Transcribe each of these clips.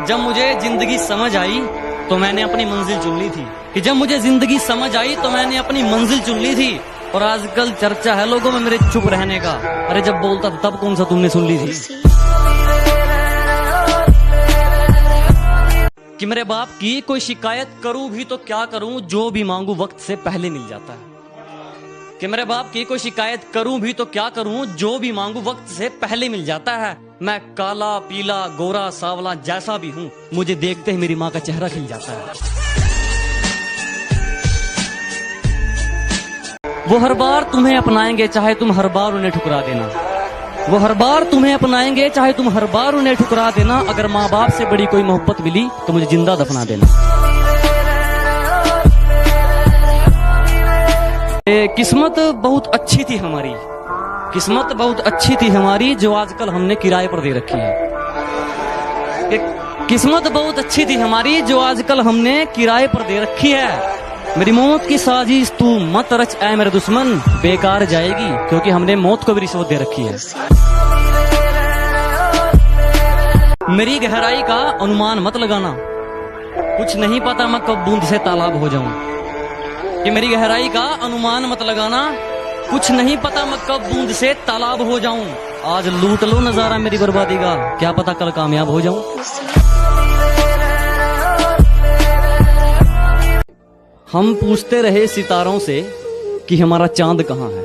जब मुझे जिंदगी समझ आई तो मैंने अपनी मंजिल चुन ली थी, कि जब मुझे जिंदगी समझ आई तो मैंने अपनी मंजिल चुन ली थी। और आजकल चर्चा है लोगों में मेरे चुप रहने का। अरे जब बोलता था तब कौन सा तुमने सुन ली थी? कि मेरे बाप की कोई शिकायत करूं भी तो क्या करूं, जो भी मांगू वक्त से पहले मिल जाता है। कि मेरे बाप की कोई शिकायत करूं भी तो क्या करूं, जो भी मांगू वक्त से पहले मिल जाता है। मैं काला पीला गोरा सावला जैसा भी हूं, मुझे देखते ही मेरी माँ का चेहरा खिल जाता है। वो हर बार तुम्हें अपनाएंगे चाहे तुम हर बार उन्हें ठुकरा देना। वो हर बार तुम्हें अपनाएंगे चाहे तुम हर बार उन्हें ठुकरा देना। अगर माँ बाप से बड़ी कोई मोहब्बत मिली तो मुझे जिंदा दफना देना। किस्मत बहुत अच्छी थी हमारी, किस्मत बहुत अच्छी थी हमारी, जो आजकल हमने किराए पर दे रखी है। किस्मत बहुत अच्छी थी हमारी, जो आजकल हमने किराए पर दे रखी है। मेरी मौत की साजिश तू मत रच ऐ मेरे दुश्मन, बेकार जाएगी क्योंकि हमने मौत को भी रिश्वत दे रखी है। मेरी गहराई का अनुमान मत लगाना, कुछ नहीं पता मैं कब बूंद से तालाब हो जाऊं। कि मेरी गहराई का अनुमान मत लगाना, कुछ नहीं पता मैं कब बूंद से तालाब हो जाऊं। आज लूट लो नजारा मेरी बर्बादी का, क्या पता कल कामयाब हो जाऊं। हम पूछते रहे सितारों से कि हमारा चांद कहाँ है।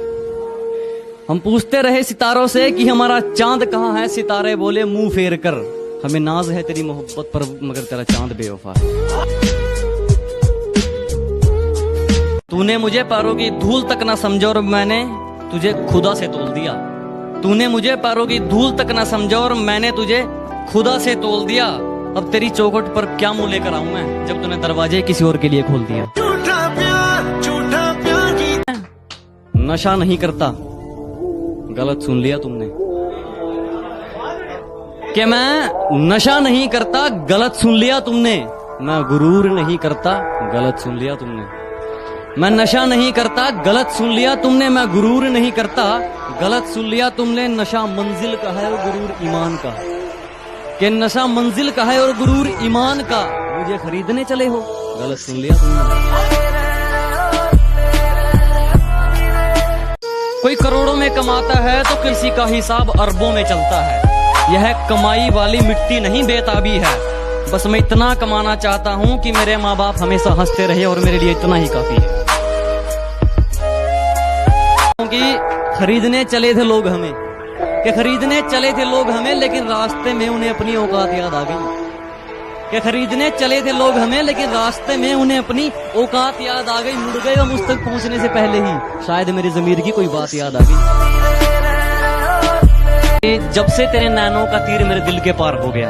हम पूछते रहे सितारों से कि हमारा चांद कहाँ है। सितारे बोले मुंह फेर कर, हमें नाज है तेरी मोहब्बत पर मगर तेरा चांद बेवफा है। तूने मुझे पैरों की धूल तक ना समझा और मैंने तुझे खुदा से तोल दिया। तूने मुझे पैरों की धूल तक ना समझा और मैंने तुझे खुदा से तोल दिया। अब तेरी चौखट पर क्या मुंह लेकर आऊं मैं, जब तूने दरवाजे किसी और के लिए खोल दिया। नशा नहीं करता, गलत सुन लिया तुमने। कि मैं नशा नहीं करता, गलत सुन लिया तुमने। मैं गुरूर नहीं करता, गलत सुन लिया तुमने। मैं नशा नहीं करता, गलत सुन लिया तुमने। मैं गुरूर नहीं करता, गलत सुन लिया तुमने। नशा मंजिल का है और गुरूर ईमान का। कि नशा मंजिल का है और गुरूर ईमान का, मुझे खरीदने चले हो, गलत सुन लिया तुमने। कोई करोड़ों में कमाता है तो किसी का हिसाब अरबों में चलता है। यह कमाई वाली मिट्टी नहीं बेताबी है। बस मैं इतना कमाना चाहता हूँ कि मेरे माँ बाप हमेशा हंसते रहे और मेरे लिए इतना ही काफी है। क्योंकि खरीदने चले थे लोग हमें, कि खरीदने चले थे लोग हमें, लेकिन रास्ते में उन्हें अपनी औकात याद आ गई। कि खरीदने चले थे लोग हमें, लेकिन रास्ते में उन्हें अपनी औकात याद आ गई। मुड़ गए और मुझ तक पहुंचने से पहले ही शायद मेरी ज़मीर की कोई बात याद आ गई। जब से तेरे नैनों का तीर मेरे दिल के पार हो गया,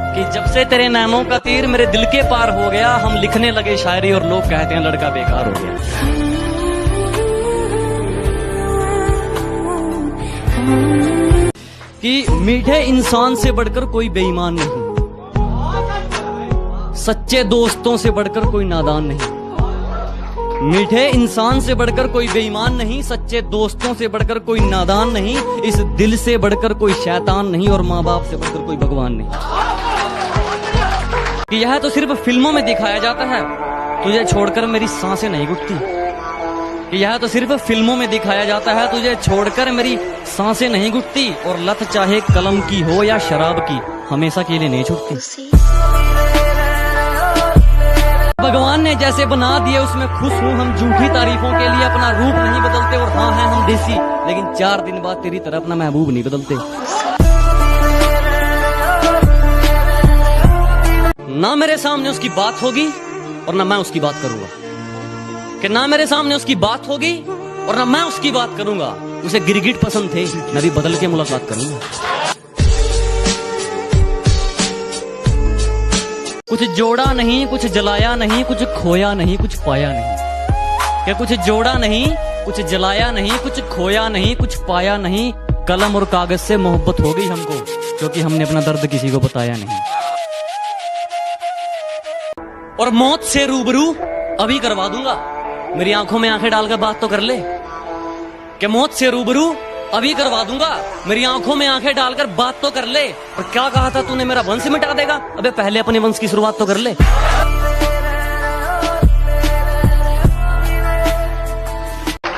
कि जब से तेरे नैनों का तीर मेरे दिल के पार हो गया। हम लिखने लगे शायरी और लोग कहते हैं लड़का बेकार हो गया। कि मीठे इंसान से बढ़कर कोई बेईमान नहीं, सच्चे दोस्तों से बढ़कर कोई नादान नहीं। मीठे इंसान से बढ़कर कोई बेईमान नहीं, सच्चे दोस्तों से बढ़कर कोई नादान नहीं। इस दिल से बढ़कर कोई शैतान नहीं और माँ बाप से बढ़कर कोई भगवान नहीं। कि यह तो सिर्फ फिल्मों में दिखाया जाता है, तुझे छोड़कर मेरी सांसें नहीं घुटती। कि यह तो सिर्फ फिल्मों में दिखाया जाता है, तुझे छोड़कर मेरी सांसें नहीं घुटती। और लत चाहे कलम की हो या शराब की, हमेशा के लिए नहीं छूटती। भगवान ने जैसे बना दिए उसमें खुश हूँ। हम झूठी तारीफों के लिए अपना रूप नहीं बदलते। और हाँ हैं हम देसी, लेकिन 4 दिन बाद तेरी तरह अपना महबूब नहीं बदलते। ना मेरे सामने उसकी बात होगी और ना मैं उसकी बात करूंगा। कि ना मेरे सामने उसकी बात होगी और ना मैं उसकी बात करूंगा। उसे गिरगिट पसंद थे, मैं भी बदल के मुलाकात करूंगा। कुछ जोड़ा नहीं, कुछ जलाया नहीं, कुछ खोया नहीं, कुछ पाया नहीं। क्या कुछ जोड़ा नहीं, कुछ जलाया नहीं, कुछ खोया नहीं, कुछ पाया नहीं। कलम और कागज से मोहब्बत हो गई हमको, क्योंकि हमने अपना दर्द किसी को बताया नहीं। और मौत से रूबरू अभी करवा दूंगा, मेरी आंखों में आंखें डालकर बात तो कर ले। कि मौत से रूबरू अभी करवा दूंगा। मेरी आंखों में आंखें डालकर बात तो कर ले। और क्या कहा था तूने, मेरा वंश मिटा देगा? अबे पहले अपने वंश की शुरुआत तो कर ले।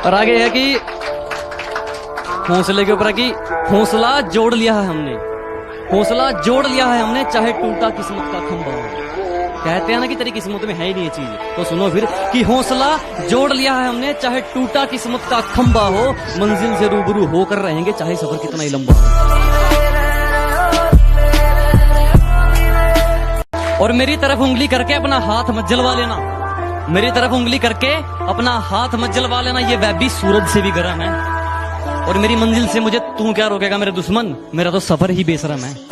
और आगे है कि हौसले के ऊपर है कि हौसला जोड़ लिया है हमने, हौसला जोड़ लिया है हमने, चाहे टूटा किस्मत का खंभा हो। कहते हैं ना कि तेरी किस्मत में है ही नहीं ये चीज, तो सुनो फिर कि हौसला जोड़ लिया है हमने, चाहे टूटा किस्मत का खंभा हो, मंजिल से रूबरू होकर रहेंगे चाहे सफर कितना ही लंबा हो। और मेरी तरफ उंगली करके अपना हाथ मत जलवा लेना, मेरी तरफ उंगली करके अपना हाथ मत जलवा लेना, ये वह भी सूरज से भी गर्म है। और मेरी मंजिल से मुझे तू क्या रोकेगा मेरे दुश्मन, मेरा तो सफर ही बेशरम है।